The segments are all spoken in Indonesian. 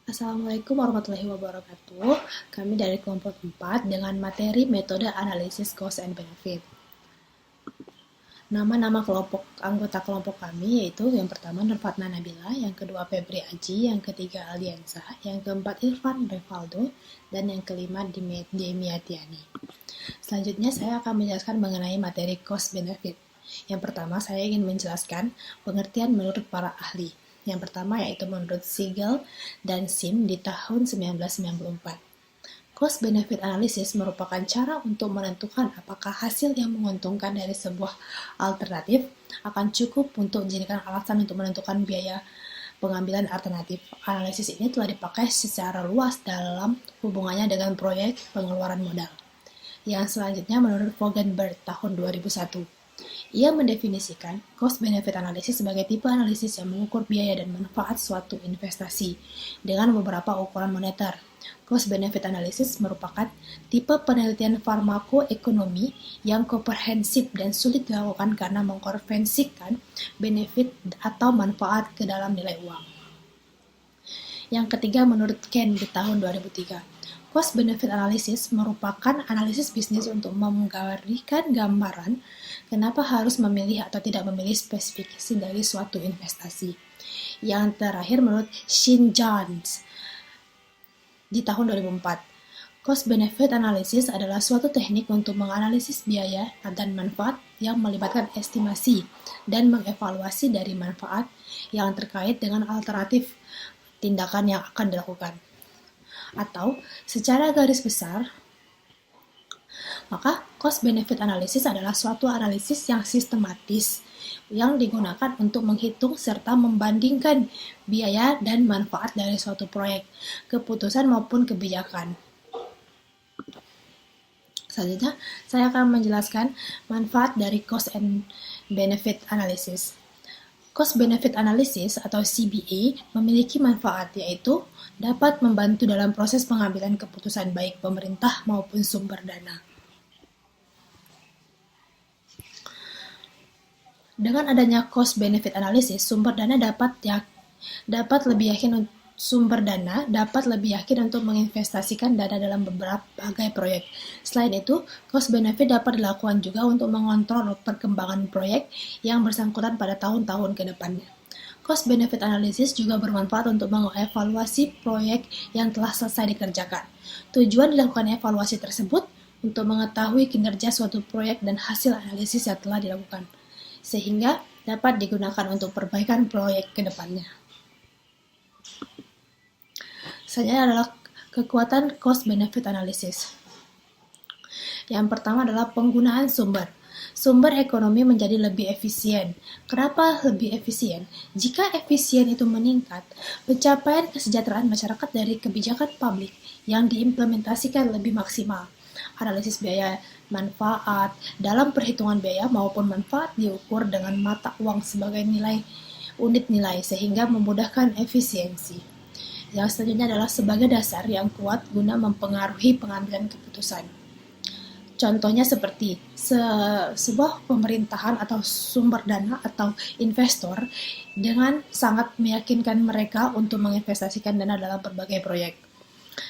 Assalamualaikum warahmatullahi wabarakatuh. Kami dari kelompok 4 dengan materi metode analisis cost and benefit. Nama-nama anggota kelompok kami yaitu yang pertama Nurfatna Nabila, yang kedua Febri Aji, yang ketiga Alianza, yang keempat Irfan Revaldo, dan yang kelima Demiatiani. Selanjutnya saya akan menjelaskan mengenai materi cost benefit. Yang pertama saya ingin menjelaskan pengertian menurut para ahli. Yang pertama yaitu menurut Siegel dan Sim di tahun 1994. Cost benefit analysis merupakan cara untuk menentukan apakah hasil yang menguntungkan dari sebuah alternatif akan cukup untuk dijadikan alasan untuk menentukan biaya pengambilan alternatif. Analisis ini telah dipakai secara luas dalam hubungannya dengan proyek pengeluaran modal. Yang selanjutnya menurut Vogenberg tahun 2001. Ia mendefinisikan cost-benefit analysis sebagai tipe analisis yang mengukur biaya dan manfaat suatu investasi dengan beberapa ukuran moneter. Cost-benefit analysis merupakan tipe penelitian farmakoekonomi yang komprehensif dan sulit dilakukan karena mengkonversikan benefit atau manfaat ke dalam nilai uang. Yang ketiga menurut Ken di tahun 2003. Cost benefit analysis merupakan analisis bisnis untuk memberikan gambaran kenapa harus memilih atau tidak memilih spesifikasi dari suatu investasi. Yang terakhir menurut Shin Jones di tahun 2004. Cost benefit analysis adalah suatu teknik untuk menganalisis biaya dan manfaat yang melibatkan estimasi dan mengevaluasi dari manfaat yang terkait dengan alternatif tindakan yang akan dilakukan. Atau secara garis besar, maka cost benefit analysis adalah suatu analisis yang sistematis yang digunakan untuk menghitung serta membandingkan biaya dan manfaat dari suatu proyek, keputusan maupun kebijakan. Selanjutnya, saya akan menjelaskan manfaat dari cost and benefit analysis. Cost benefit analysis atau CBA memiliki manfaat, yaitu dapat membantu dalam proses pengambilan keputusan baik pemerintah maupun sumber dana. Dengan adanya cost benefit analysis, sumber dana dapat lebih yakin untuk menginvestasikan dana dalam berbagai proyek. Selain itu, cost benefit dapat dilakukan juga untuk mengontrol perkembangan proyek yang bersangkutan pada tahun-tahun ke depannya. Cost benefit analysis juga bermanfaat untuk mengevaluasi proyek yang telah selesai dikerjakan. Tujuan dilakukan evaluasi tersebut untuk mengetahui kinerja suatu proyek dan hasil analisis yang telah dilakukan, sehingga dapat digunakan untuk perbaikan proyek ke depannya. Selanjutnya adalah kekuatan cost benefit analysis. Yang pertama adalah penggunaan sumber. Sumber ekonomi menjadi lebih efisien. Kenapa lebih efisien? Jika efisien itu meningkat, pencapaian kesejahteraan masyarakat dari kebijakan publik yang diimplementasikan lebih maksimal. Analisis biaya manfaat dalam perhitungan biaya maupun manfaat diukur dengan mata uang sebagai unit nilai sehingga memudahkan efisiensi. Yang selanjutnya adalah sebagai dasar yang kuat guna mempengaruhi pengambilan keputusan. Contohnya seperti sebuah pemerintahan atau sumber dana atau investor dengan sangat meyakinkan mereka untuk menginvestasikan dana dalam berbagai proyek.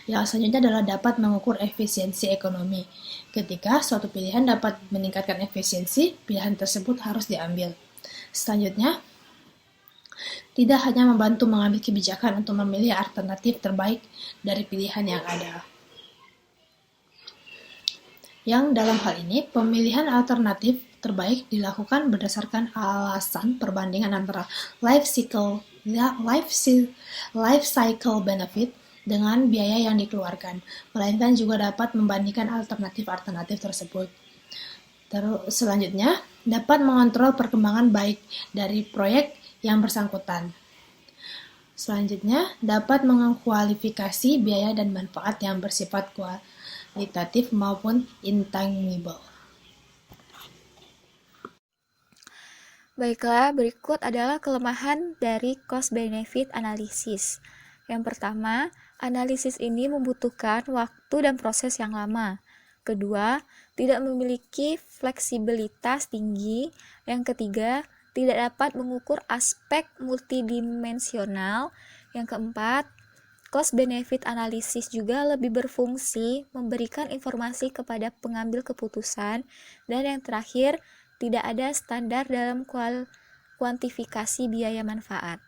Yang selanjutnya adalah dapat mengukur efisiensi ekonomi. Ketika suatu pilihan dapat meningkatkan efisiensi, pilihan tersebut harus diambil. Selanjutnya, tidak hanya membantu mengambil kebijakan untuk memilih alternatif terbaik dari pilihan yang ada. Yang dalam hal ini, pemilihan alternatif terbaik dilakukan berdasarkan alasan perbandingan antara life cycle benefit dengan biaya yang dikeluarkan, melainkan juga dapat membandingkan alternatif-alternatif tersebut. Selanjutnya, dapat mengontrol perkembangan baik dari proyek yang bersangkutan. Selanjutnya, dapat mengkualifikasi biaya dan manfaat yang bersifat kualitatif maupun intangible. Baiklah, berikut adalah kelemahan dari cost-benefit analysis. Yang pertama, analisis ini membutuhkan waktu dan proses yang lama. Kedua, tidak memiliki fleksibilitas tinggi. Yang ketiga, tidak dapat mengukur aspek multidimensional. Yang keempat, Cost benefit analysis juga lebih berfungsi memberikan informasi kepada pengambil keputusan, dan yang terakhir, tidak ada standar dalam kuantifikasi biaya manfaat.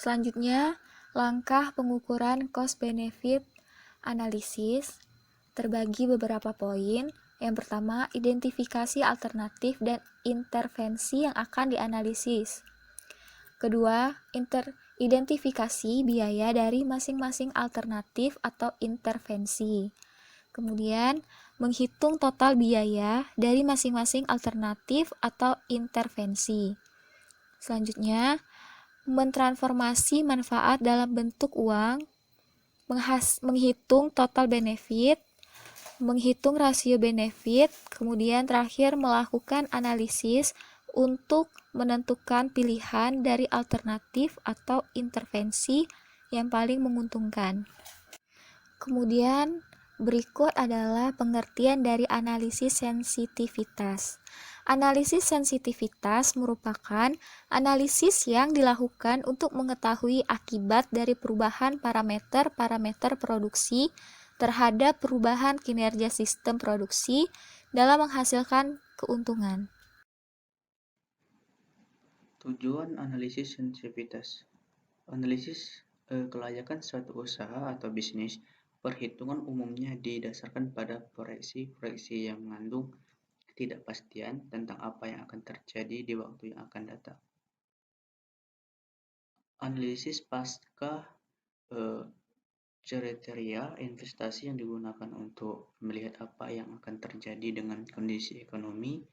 Selanjutnya, langkah pengukuran cost benefit analysis terbagi beberapa poin. Yang pertama, identifikasi alternatif dan intervensi yang akan dianalisis. Kedua, identifikasi biaya dari masing-masing alternatif atau intervensi. Kemudian, menghitung total biaya dari masing-masing alternatif atau intervensi. Selanjutnya, mentransformasi manfaat dalam bentuk uang, menghitung total benefit, menghitung rasio benefit, kemudian terakhir melakukan analisis untuk menentukan pilihan dari alternatif atau intervensi yang paling menguntungkan. Kemudian berikut adalah pengertian dari analisis sensitivitas. Analisis sensitivitas merupakan analisis yang dilakukan untuk mengetahui akibat dari perubahan parameter-parameter produksi terhadap perubahan kinerja sistem produksi dalam menghasilkan keuntungan. Tujuan analisis sensitivitas. Analisis kelayakan suatu usaha atau bisnis, perhitungan umumnya didasarkan pada proyeksi-proyeksi yang mengandung ketidakpastian tentang apa yang akan terjadi di waktu yang akan datang. Analisis pasca kriteria investasi yang digunakan untuk melihat apa yang akan terjadi dengan kondisi ekonomi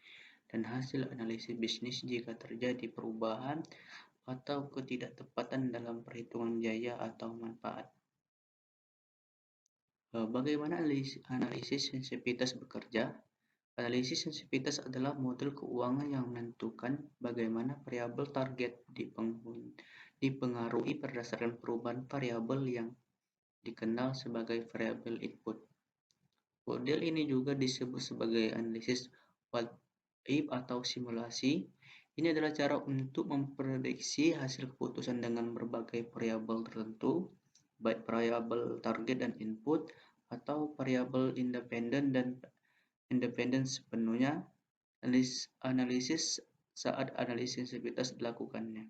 dan hasil analisis bisnis jika terjadi perubahan atau ketidaktepatan dalam perhitungan biaya atau manfaat. Bagaimana analisis sensitivitas bekerja? Analisis sensitivitas adalah model keuangan yang menentukan bagaimana variabel target dipengaruhi berdasarkan perubahan variabel yang dikenal sebagai variabel input. Model ini juga disebut sebagai analisis what if atau simulasi. Ini adalah cara untuk memprediksi hasil keputusan dengan berbagai variabel tertentu, baik variabel target dan input atau variabel independen dan independen sepenuhnya. Analisis saat analisis sensitivitas dilakukannya.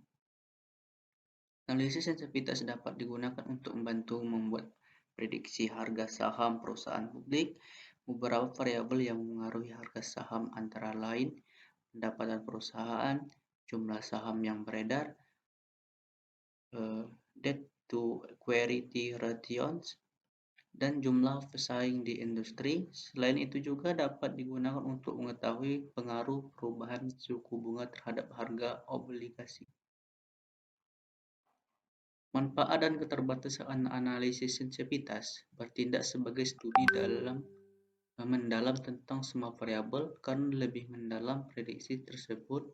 Analisis sensitivitas dapat digunakan untuk membantu membuat prediksi harga saham perusahaan publik. Beberapa variabel yang mengaruhi harga saham antara lain pendapatan perusahaan, jumlah saham yang beredar, debt to equity ratios, dan jumlah pesaing di industri. Selain itu juga dapat digunakan untuk mengetahui pengaruh perubahan suku bunga terhadap harga obligasi. Manfaat dan keterbatasan analisis sensitivitas bertindak sebagai studi mendalam tentang semua variabel, karena lebih mendalam prediksi tersebut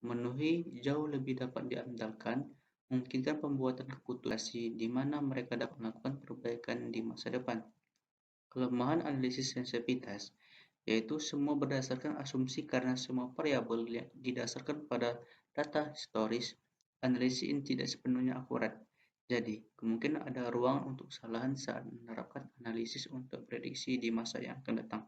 memenuhi jauh lebih dapat diandalkan, memungkinkan pembuatan keputusan di mana mereka dapat melakukan perbaikan di masa depan. Kelemahan analisis sensitivitas yaitu semua berdasarkan asumsi karena semua variabel didasarkan pada data historis. Analisis ini tidak sepenuhnya akurat. Jadi, kemungkinan ada ruang untuk kesalahan saat menerapkan analisis untuk prediksi di masa yang akan datang.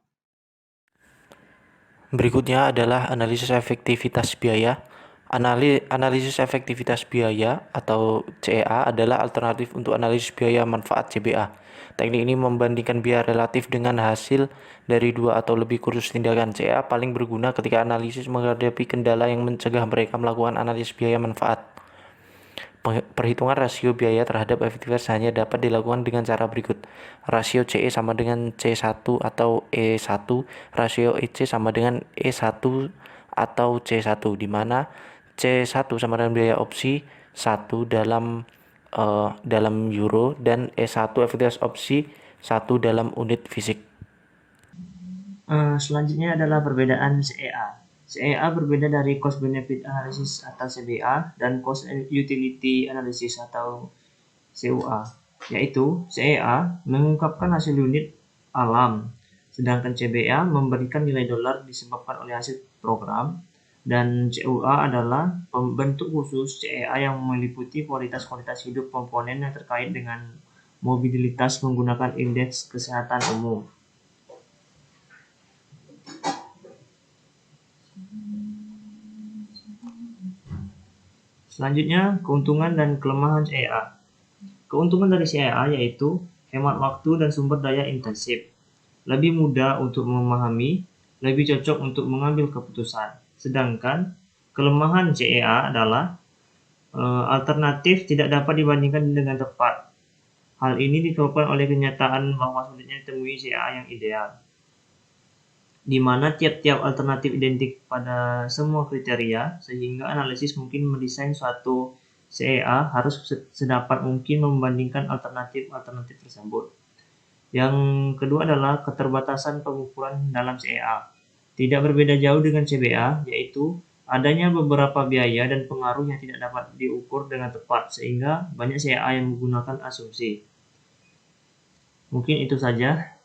Berikutnya adalah analisis efektivitas biaya. Analisis efektivitas biaya atau CEA adalah alternatif untuk analisis biaya manfaat CBA. Teknik ini membandingkan biaya relatif dengan hasil dari dua atau lebih kursus tindakan. CEA paling berguna ketika analisis menghadapi kendala yang mencegah mereka melakukan analisis biaya manfaat. Perhitungan rasio biaya terhadap efektivitas hanya dapat dilakukan dengan cara berikut. Rasio CE sama dengan C1 atau E1, rasio EC sama dengan E1 atau C1, di mana C1 sama dengan biaya opsi 1 dalam euro dan E1 efektivitas opsi 1 dalam unit fisik. Selanjutnya adalah perbedaan CEA. CEA berbeda dari Cost Benefit Analysis atau CBA dan Cost Utility Analysis atau CUA, yaitu CEA mengungkapkan hasil unit alam, sedangkan CBA memberikan nilai dolar disebabkan oleh hasil program Dan CUA adalah bentuk khusus CEA yang meliputi kualitas-kualitas hidup komponen yang terkait dengan mobilitas menggunakan indeks kesehatan umum. Selanjutnya, keuntungan dan kelemahan CEA. Keuntungan dari CEA yaitu hemat waktu dan sumber daya intensif, lebih mudah untuk memahami, lebih cocok untuk mengambil keputusan. Sedangkan kelemahan CEA adalah alternatif tidak dapat dibandingkan dengan tepat. Hal ini disebabkan oleh kenyataan bahwa sulitnya ditemui CEA yang ideal, di mana tiap-tiap alternatif identik pada semua kriteria, sehingga analisis mungkin mendesain suatu CEA harus sedapat mungkin membandingkan alternatif-alternatif tersebut. Yang kedua adalah keterbatasan pengukuran dalam CEA. Tidak berbeda jauh dengan CBA, yaitu adanya beberapa biaya dan pengaruh yang tidak dapat diukur dengan tepat, sehingga banyak CEA yang menggunakan asumsi. Mungkin itu saja.